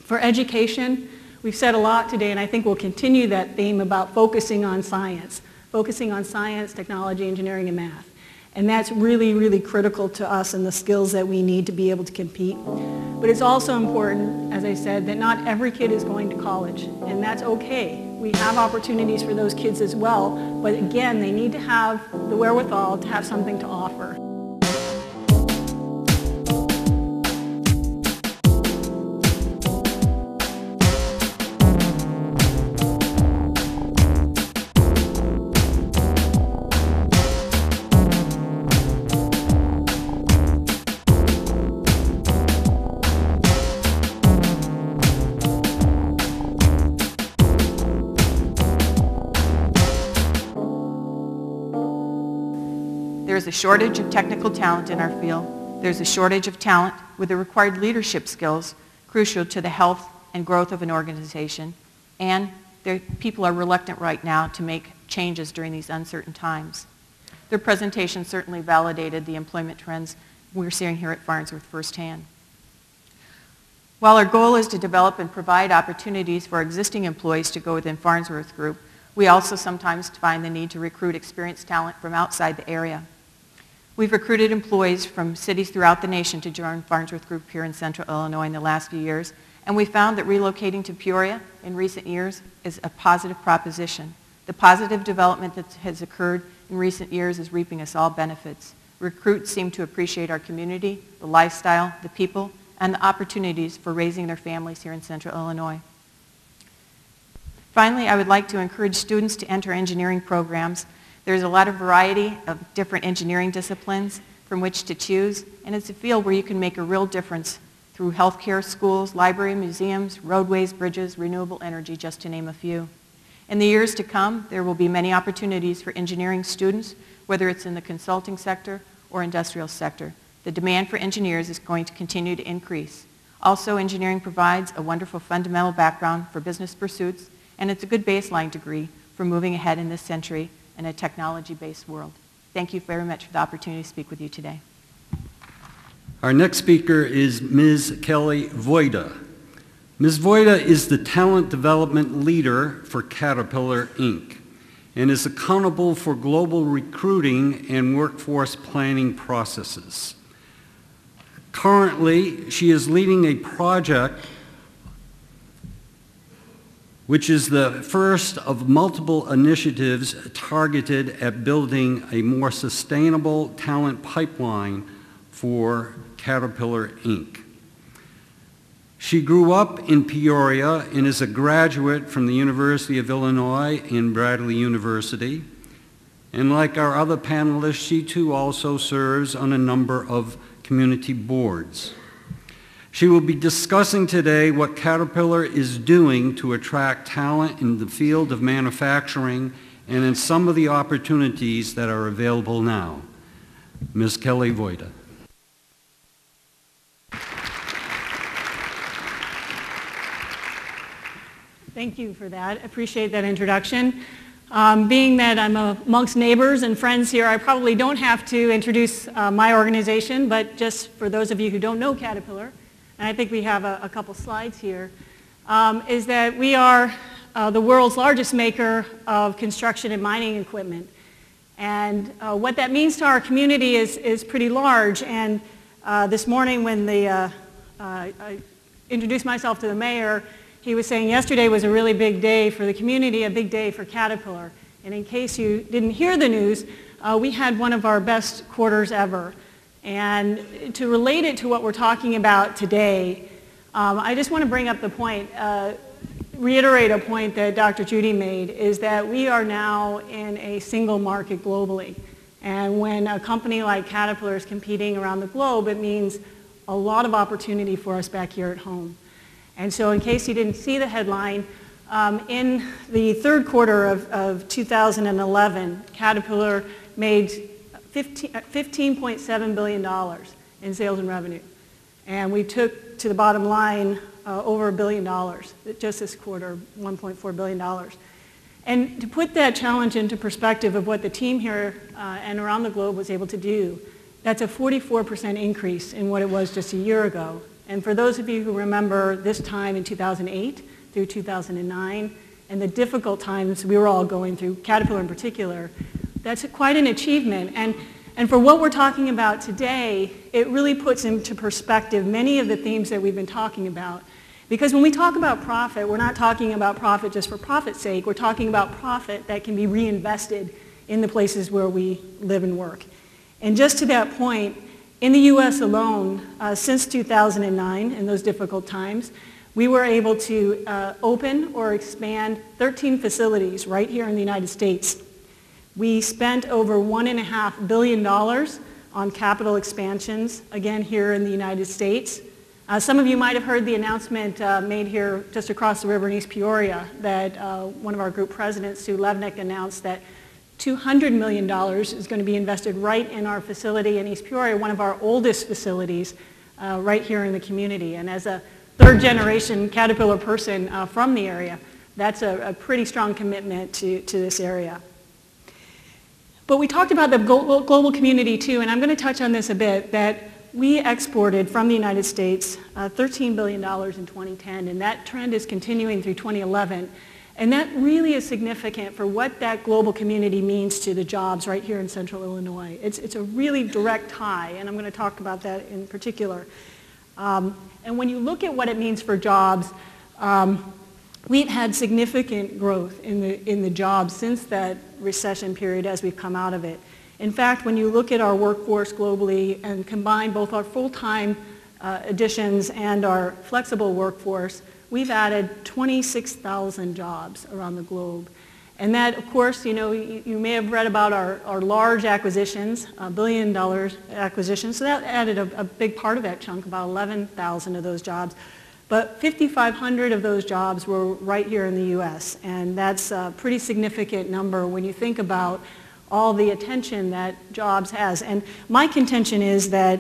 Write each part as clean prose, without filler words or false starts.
For education, we've said a lot today, and I think we'll continue that theme about focusing on science, technology, engineering, and math. And that's really, really critical to us and the skills that we need to be able to compete. But it's also important, as I said, that not every kid is going to college, and that's okay. We have opportunities for those kids as well, but again, they need to have the wherewithal to have something to offer. There's a shortage of technical talent in our field. There's a shortage of talent with the required leadership skills crucial to the health and growth of an organization. And people are reluctant right now to make changes during these uncertain times. Their presentation certainly validated the employment trends we're seeing here at Farnsworth firsthand. While our goal is to develop and provide opportunities for existing employees to go within Farnsworth Group, we also sometimes find the need to recruit experienced talent from outside the area. We've recruited employees from cities throughout the nation to join Farnsworth Group here in Central Illinois in the last few years, and we found that relocating to Peoria in recent years is a positive proposition. The positive development that has occurred in recent years is reaping us all benefits. Recruits seem to appreciate our community, the lifestyle, the people, and the opportunities for raising their families here in Central Illinois. Finally, I would like to encourage students to enter engineering programs. There's a lot of variety of different engineering disciplines from which to choose, and it's a field where you can make a real difference through healthcare, schools, library, museums, roadways, bridges, renewable energy, just to name a few. In the years to come, there will be many opportunities for engineering students, whether it's in the consulting sector or industrial sector. The demand for engineers is going to continue to increase. Also, engineering provides a wonderful fundamental background for business pursuits, and it's a good baseline degree for moving ahead in this century in a technology-based world. Thank you very much for the opportunity to speak with you today. Our next speaker is Ms. Kelly Voida. Ms. Voida is the talent development leader for Caterpillar, Inc., and is accountable for global recruiting and workforce planning processes. Currently, she is leading a project which is the first of multiple initiatives targeted at building a more sustainable talent pipeline for Caterpillar, Inc. She grew up in Peoria and is a graduate from the University of Illinois and Bradley University. And like our other panelists, she too also serves on a number of community boards. She will be discussing today what Caterpillar is doing to attract talent in the field of manufacturing and in some of the opportunities that are available now. Ms. Kelly Voida. Thank you for that. Appreciate that introduction. Being that I'm amongst neighbors and friends here, I probably don't have to introduce my organization, but just for those of you who don't know Caterpillar, and I think we have a couple slides here, is that we are the world's largest maker of construction and mining equipment. And what that means to our community is pretty large. And this morning when I introduced myself to the mayor, he was saying yesterday was a really big day for the community, a big day for Caterpillar. And in case you didn't hear the news, we had one of our best quarters ever. And to relate it to what we're talking about today, I just want to bring up the point, reiterate a point that Dr. Judy made, is that we are now in a single market globally. And when a company like Caterpillar is competing around the globe, it means a lot of opportunity for us back here at home. And so in case you didn't see the headline, in the third quarter of 2011, Caterpillar made $15.7 billion in sales and revenue. And we took to the bottom line over $1 billion just this quarter, $1.4 billion. And to put that challenge into perspective of what the team here and around the globe was able to do, that's a 44% increase in what it was just a year ago. And for those of you who remember this time in 2008 through 2009, and the difficult times we were all going through, Caterpillar in particular, that's quite an achievement. And for what we're talking about today, it really puts into perspective many of the themes that we've been talking about. Because when we talk about profit, we're not talking about profit just for profit's sake. We're talking about profit that can be reinvested in the places where we live and work. And just to that point, in the U.S. alone, since 2009, in those difficult times, we were able to open or expand 13 facilities right here in the United States. We spent over $1.5 billion on capital expansions, again here in the United States. Some of you might have heard the announcement made here just across the river in East Peoria that one of our group presidents, Sue Levnick, announced that $200 million is going to be invested right in our facility in East Peoria, one of our oldest facilities right here in the community. And as a third-generation Caterpillar person from the area, that's a pretty strong commitment to this area. But we talked about the global community too, and I'm going to touch on this a bit, that we exported from the United States $13 billion in 2010, and that trend is continuing through 2011. And that really is significant for what that global community means to the jobs right here in Central Illinois. It's a really direct tie, and I'm going to talk about that in particular. And when you look at what it means for jobs, we've had significant growth in the jobs since that recession period as we've come out of it. In fact, when you look at our workforce globally and combine both our full-time additions and our flexible workforce, we've added 26,000 jobs around the globe. And that, of course, you know, you may have read about our large acquisitions, $1 billion acquisitions. So that added a big part of that chunk, about 11,000 of those jobs. But 5,500 of those jobs were right here in the U.S. And that's a pretty significant number when you think about all the attention that jobs has. And my contention is that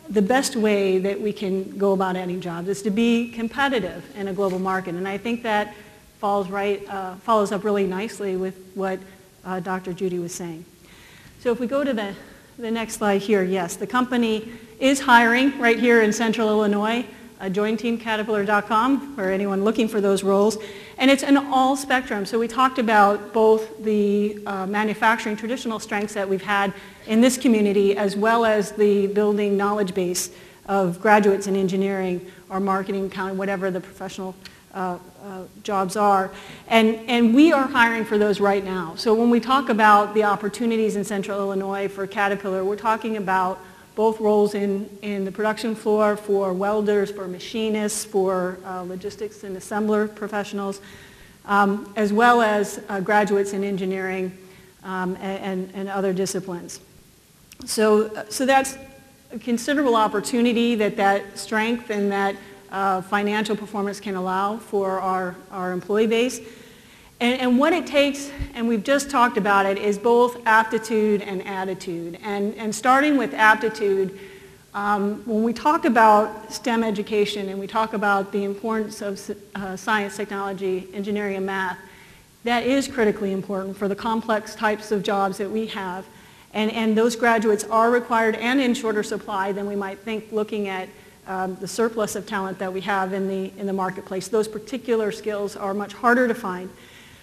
the best way that we can go about adding jobs is to be competitive in a global market. And I think that follows up really nicely with what Dr. Judy was saying. So if we go to the next slide here, yes, the company is hiring right here in Central Illinois. JoinTeamCaterpillar.com for anyone looking for those roles. And it's an all spectrum. So we talked about both the manufacturing traditional strengths that we've had in this community as well as the building knowledge base of graduates in engineering or marketing, accounting, whatever the professional jobs are. And we are hiring for those right now. So when we talk about the opportunities in Central Illinois for Caterpillar, we're talking about both roles in the production floor for welders, for machinists, for logistics and assembler professionals, as well as graduates in engineering and other disciplines. So that's a considerable opportunity that strength and that financial performance can allow for our employee base. And what it takes, and we've just talked about it, is both aptitude and attitude. And starting with aptitude, when we talk about STEM education and we talk about the importance of science, technology, engineering, and math, that is critically important for the complex types of jobs that we have. And those graduates are required and in shorter supply than we might think looking at the surplus of talent that we have in the marketplace. Those particular skills are much harder to find.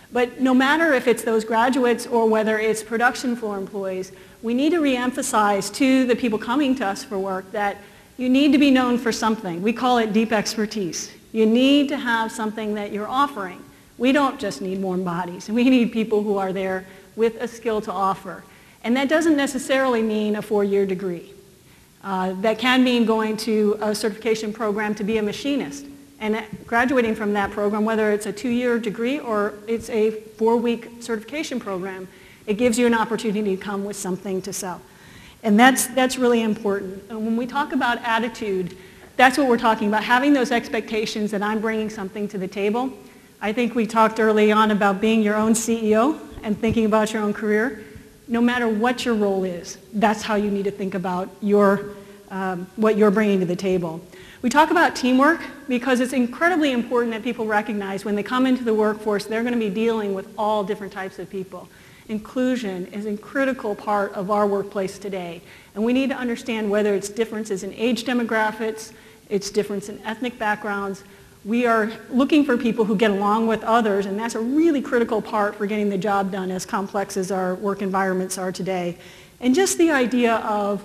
But no matter if it's those graduates or whether it's production floor employees, we need to reemphasize to the people coming to us for work that you need to be known for something. We call it deep expertise. You need to have something that you're offering. We don't just need warm bodies. We need people who are there with a skill to offer. And that doesn't necessarily mean a 4-year degree. That can mean going to a certification program to be a machinist. And graduating from that program, whether it's a 2-year degree or it's a 4-week certification program, it gives you an opportunity to come with something to sell. And that's really important. And when we talk about attitude, that's what we're talking about, having those expectations that I'm bringing something to the table. I think we talked early on about being your own CEO and thinking about your own career. No matter what your role is, that's how you need to think about what you're bringing to the table. We talk about teamwork because it's incredibly important that people recognize when they come into the workforce, they're going to be dealing with all different types of people. Inclusion is a critical part of our workplace today. And we need to understand whether it's differences in age demographics, it's difference in ethnic backgrounds. We are looking for people who get along with others, and that's a really critical part for getting the job done, as complex as our work environments are today. And just the idea of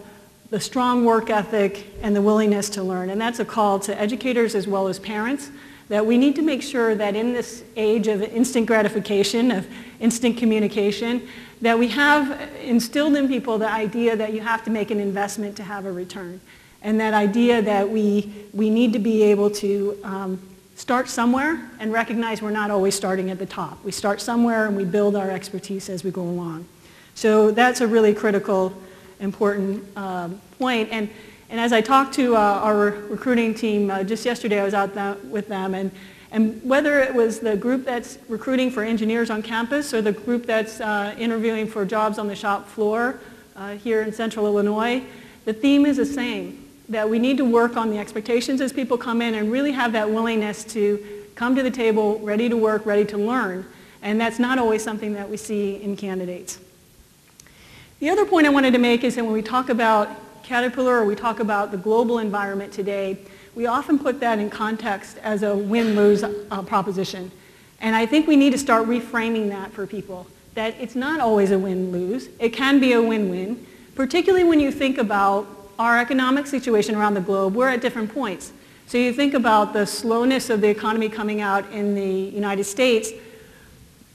the strong work ethic and the willingness to learn. And that's a call to educators as well as parents, that we need to make sure that in this age of instant gratification, of instant communication, that we have instilled in people the idea that you have to make an investment to have a return. And that idea that we need to be able to start somewhere and recognize we're not always starting at the top. We start somewhere and we build our expertise as we go along. So that's a really critical, important point. And as I talked to our recruiting team just yesterday, I was out with them, and whether it was the group that's recruiting for engineers on campus or the group that's interviewing for jobs on the shop floor here in Central Illinois, the theme is the same, that we need to work on the expectations as people come in and really have that willingness to come to the table ready to work, ready to learn. And that's not always something that we see in candidates. The other point I wanted to make is that when we talk about Caterpillar or we talk about the global environment today, we often put that in context as a win-lose proposition. And I think we need to start reframing that for people, that it's not always a win-lose. It can be a win-win, particularly when you think about our economic situation around the globe. We're at different points. So you think about the slowness of the economy coming out in the United States.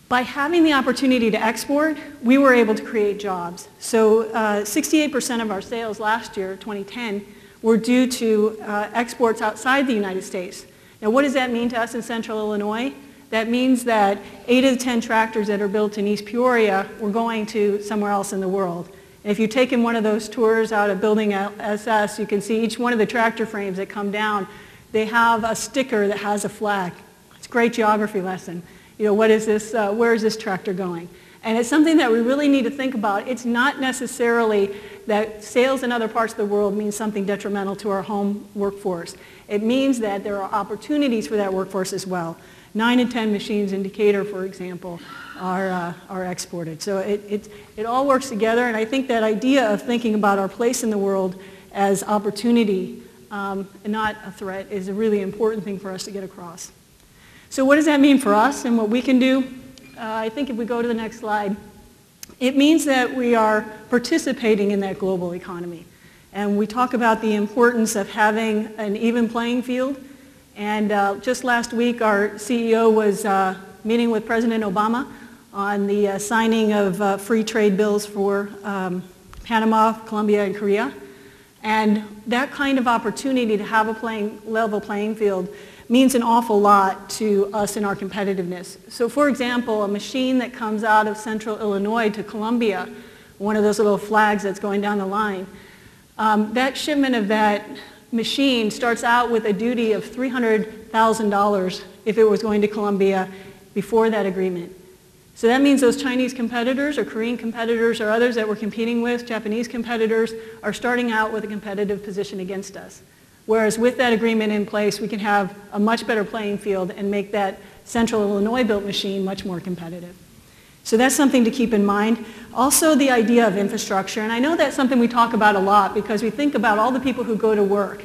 By having the opportunity to export, we were able to create jobs. So 68% of our sales last year, 2010, were due to exports outside the United States. Now, what does that mean to us in Central Illinois? That means that 8 of the 10 tractors that are built in East Peoria were going to somewhere else in the world. And if you've taken one of those tours out of Building SS, you can see each one of the tractor frames that come down, they have a sticker that has a flag. It's a great geography lesson. You know, what is this, where is this tractor going? And it's something that we really need to think about. It's not necessarily that sales in other parts of the world means something detrimental to our home workforce. It means that there are opportunities for that workforce as well. 9 in 10 machines in Decatur, for example, are exported. So it all works together, and I think that idea of thinking about our place in the world as opportunity and not a threat is a really important thing for us to get across. So what does that mean for us and what we can do? I think if we go to the next slide, it means that we are participating in that global economy. And we talk about the importance of having an even playing field. And just last week, our CEO was meeting with President Obama on the signing of free trade bills for Panama, Colombia, and Korea. And that kind of opportunity to have a level playing field means an awful lot to us in our competitiveness. So for example, a machine that comes out of Central Illinois to Colombia, one of those little flags that's going down the line, that shipment of that machine starts out with a duty of $300,000 if it was going to Colombia before that agreement. So that means those Chinese competitors or Korean competitors or others that we're competing with, Japanese competitors, are starting out with a competitive position against us. Whereas with that agreement in place, we can have a much better playing field and make that Central Illinois-built machine much more competitive. So that's something to keep in mind. Also the idea of infrastructure, and I know that's something we talk about a lot because we think about all the people who go to work.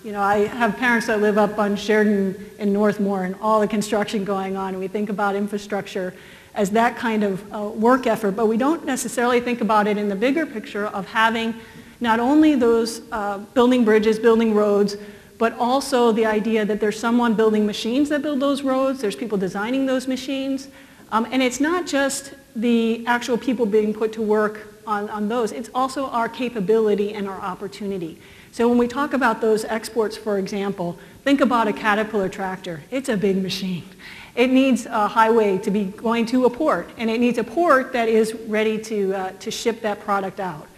You know, I have parents that live up on Sheridan and Northmore and all the construction going on, and we think about infrastructure as that kind of work effort, but we don't necessarily think about it in the bigger picture of having not only those building bridges, building roads, but also the idea that there's someone building machines that build those roads, there's people designing those machines, and it's not just the actual people being put to work on those, it's also our capability and our opportunity. So when we talk about those exports, for example, think about a Caterpillar tractor. It's a big machine. It needs a highway to be going to a port, and it needs a port that is ready to ship that product out.